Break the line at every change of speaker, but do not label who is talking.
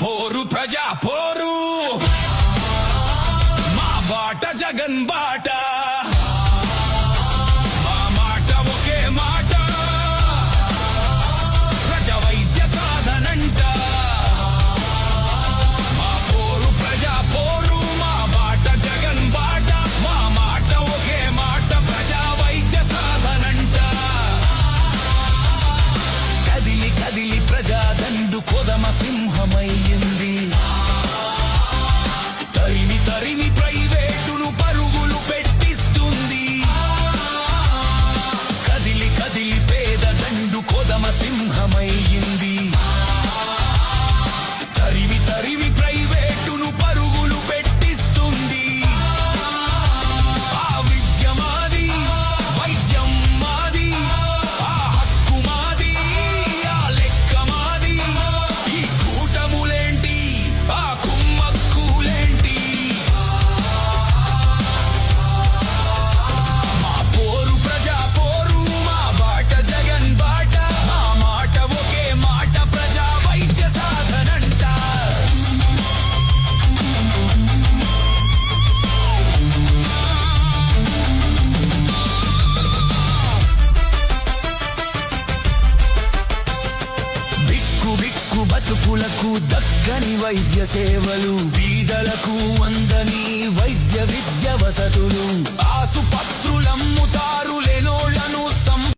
పోరు ప్రజా పోరు మా బాట జగన్ బాట మా మాట ఒకే మాట ప్రజా వైద్య సాధనంట మా పోరు ప్రజా పోరు మా బాట జగన్ బాట మా మాట ఒకే మాట ప్రజా వైద్య సాధనంట కదిలి కదిలి ప్రజా దండు కొదమ సింహమయ్యింది తరిమి తరిమి ప్రైవేటును పరుగులు పెట్టిస్తుంది కదిలి కదిలి పేద దండు కొదమ సింహమయ్యింది తరిమి తరిమి ప్రైవేటును పరుగులు పెట్టిస్తుంది ఆ విద్య మాది వైద్యం మాది ఆ హక్కు మాది ఆ లెక్క మాది ఈ కూటములేంటి ఆ కుమ్మక్కులేంటి మా పోరు ప్రజా పోరు మా బాట జగన్ బాట మా మాట ఒకే మాట ప్రజా వైద్య సాధనంట బిక్కు బిక్కు బతుకులకు దక్కని వైద్య సేవలు బీదలకు అందని వైద్య విద్య వసతులు ఆసుపత్రులమ్ముతారు లేనోళ్లను